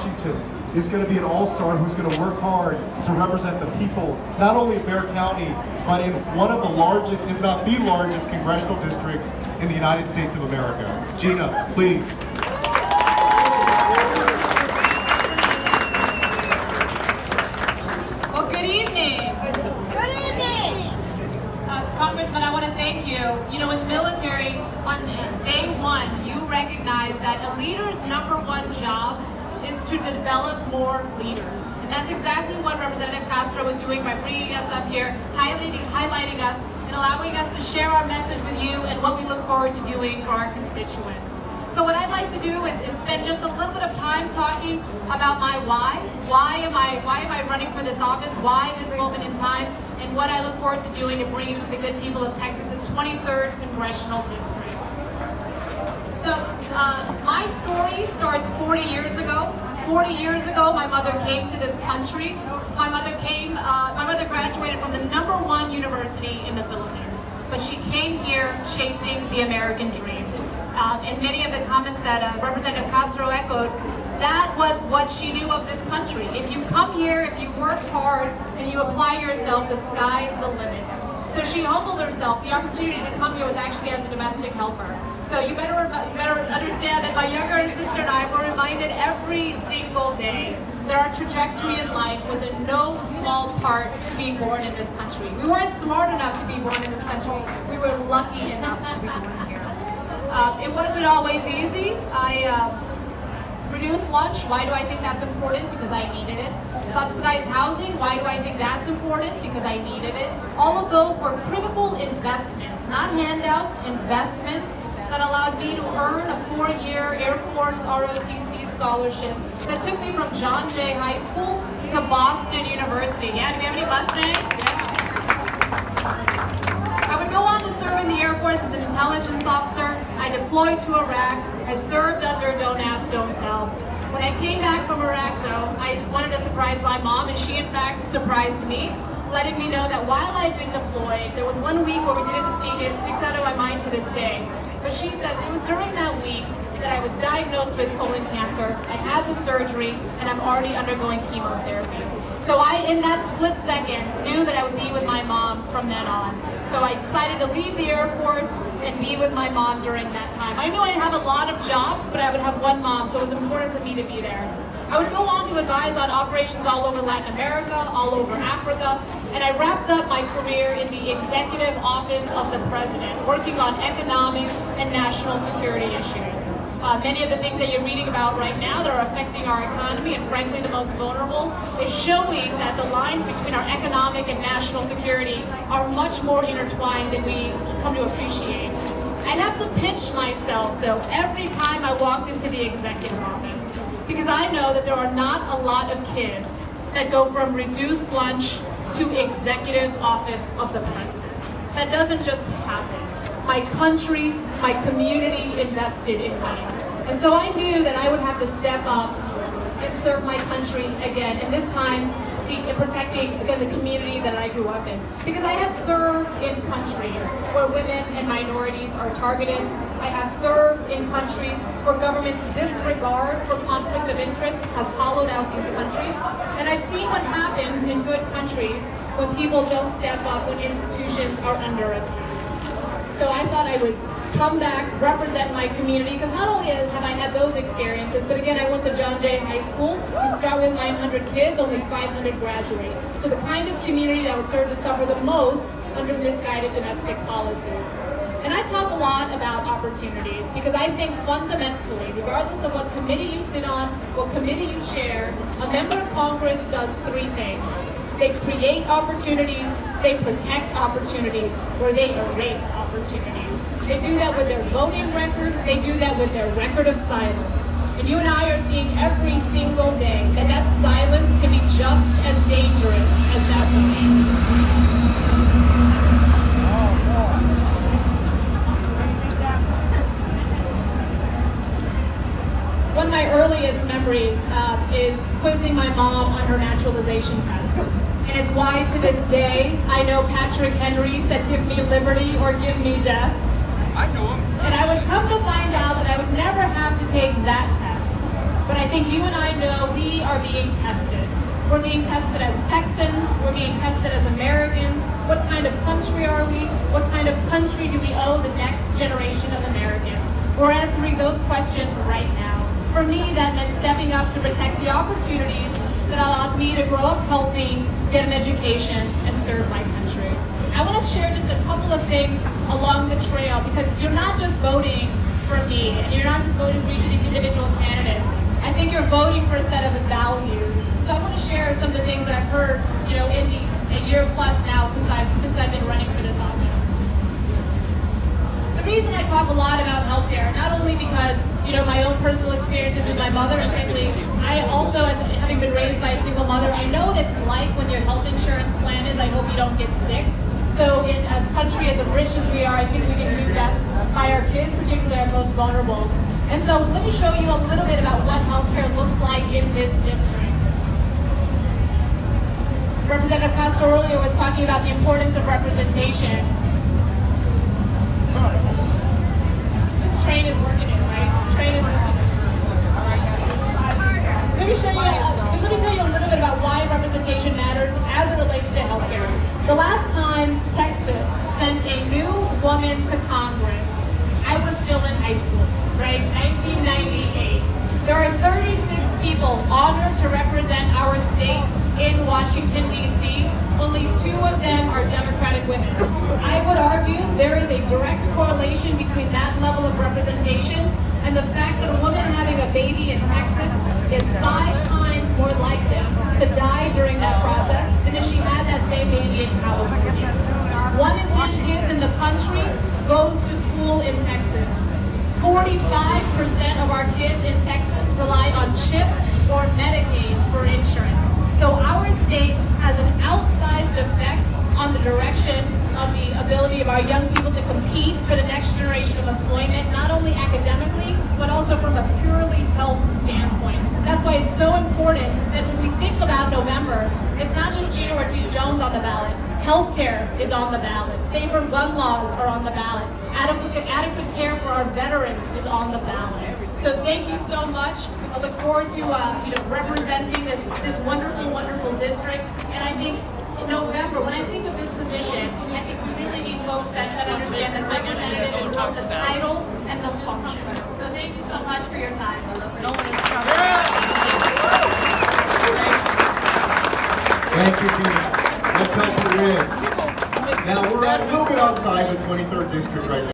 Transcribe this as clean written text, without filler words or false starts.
Washington is going to be an all-star who's going to work hard to represent the people, not only of Bexar County, but in one of the largest, if not the largest, congressional districts in the United States of America. Gina, please. Well, good evening. Good evening. Congressman, I want to thank you. You know, in the military, on day one, you recognize that a leader's #1 job is to develop more leaders. And that's exactly what Representative Castro is doing by bringing us up here, highlighting us, and allowing us to share our message with you and what we look forward to doing for our constituents. So what I'd like to do is spend just a little bit of time talking about my why. Why am I running for this office? Why this moment in time? And what I look forward to doing to bring to the good people of Texas's 23rd Congressional District. So my story starts 40 years ago. 40 years ago, my mother came to this country. My mother graduated from the #1 university in the Philippines, but she came here chasing the American dream. And many of the comments that Representative Castro echoed, that was what she knew of this country. If you come here, if you work hard, and you apply yourself, the sky's the limit. So she humbled herself. The opportunity to come here was actually as a domestic helper. So you better understand that my younger sister and I were reminded every single day that our trajectory in life was in no small part to be born in this country. We weren't smart enough to be born in this country. We were lucky enough to be born here. It wasn't always easy. Reduced lunch, why do I think that's important? Because I needed it. Subsidized housing, why do I think that's important? Because I needed it. All of those were critical investments, not handouts, investments that allowed me to earn a 4-year Air Force ROTC scholarship that took me from John Jay High School to Boston University. Yeah, do we have any Mustangs? Yeah. I would go on to serve in the Air Force as an intelligence officer. I deployed to Iraq. I served under Don't Ask, Don't Tell. When I came back from Iraq, though, I wanted to surprise my mom, and she, in fact, surprised me, letting me know that while I'd been deployed, there was 1 week where we didn't speak, and it sticks out of my mind to this day. But she says it was during that week that I was diagnosed with colon cancer. I had the surgery, and I'm already undergoing chemotherapy. So I, in that split second, knew that I would be with my mom from then on. So I decided to leave the Air Force and be with my mom during that time. I knew I'd have a lot of jobs, but I would have one mom, so it was important for me to be there. I would go on to advise on operations all over Latin America, all over Africa, and I wrapped up my career in the Executive Office of the President, working on economic and national security issues. Many of the things that you're reading about right now that are affecting our economy, and frankly the most vulnerable, is showing that the lines between our economic and national security are much more intertwined than we come to appreciate. I'd have to pinch myself, though, every time I walked into the executive office, because I know that there are not a lot of kids that go from reduced lunch to executive office of the president. That doesn't just happen. My country, my community invested in me. And so I knew that I would have to step up and serve my country again, and this time protecting, again, the community that I grew up in. Because I have served in countries where women and minorities are targeted. I have served in countries where government's disregard for conflict of interest has hollowed out these countries. And I've seen what happens in good countries when people don't step up, when institutions are under attack. So I thought I would come back, represent my community, because not only have I had those experiences, but again, I went to John Jay High School. You start with 900 kids, only 500 graduate. So the kind of community that would serve to suffer the most under misguided domestic policies. And I talk a lot about opportunities, because I think fundamentally, regardless of what committee you sit on, what committee you chair, a member of Congress does 3 things. They create opportunities, they protect opportunities, or they erase opportunities. They do that with their voting record, they do that with their record of silence. And you and I are seeing every single day that that silence can be just as dangerous as that voting. One of my earliest memories is quizzing my mom on her naturalization test. And it's why to this day I know Patrick Henry said, "Give me liberty or give me death." I know him. And I would come to find out that I would never have to take that test. But I think you and I know we are being tested. We're being tested as Texans, we're being tested as Americans. What kind of country are we? What kind of country do we owe the next generation of Americans? We're answering those questions right now. For me, that meant stepping up to protect the opportunities that allowed me to grow up healthy, get an education, and serve my country. I want to share just a couple of things along the trail, because you're not just voting for me, and you're not just voting for each of these individual candidates. I think you're voting for a set of values. So I want to share some of the things that I've heard, in a year plus now since I've been running for this office. The reason I talk a lot about healthcare, not only because my own personal experiences with my mother, and frankly, I also, as having been raised by a single mother, I know what it's like when your health insurance plan is, I hope you don't get sick. So as a country as rich as we are, I think we can do best by our kids, particularly our most vulnerable. And so let me show you a little bit about what healthcare looks like in this district. Representative Castro earlier was talking about the importance of representation. This train is working in, right? This train is working in. Let me tell you a little bit about why representation matters as it relates to healthcare. The last time Texas sent a new woman to Congress, I was still in high school, right? 1998. There are 36 people honored to represent our state in Washington, D.C. Only 2 of them are Democratic women. I would argue there is a direct correlation between that level of representation and the fact that a woman having a baby in Texas is 5 times more likely to die during that process than if she had that same baby in California. 1 in 10 kids in the country goes to school in Texas. 45% of our kids in Texas rely on CHIP or Medicaid for insurance. So our state has an outsized effect on the direction of the ability of our young people to compete for the next generation of employment, not only academically, but also from a purely health standpoint. That's why it's so important that when we think about November, it's not just Gina Ortiz Jones on the ballot. Healthcare is on the ballot. Safer gun laws are on the ballot. Adequate care for our veterans is on the ballot. So thank you so much. I look forward to representing this wonderful, wonderful district. And I think in November, when I think of this position, I think we really need folks that understand that representative is both the title and the function. So thank you so much for your time. Thank you, Gina. Let's help her win. Now, we're a little bit outside the 23rd district right now.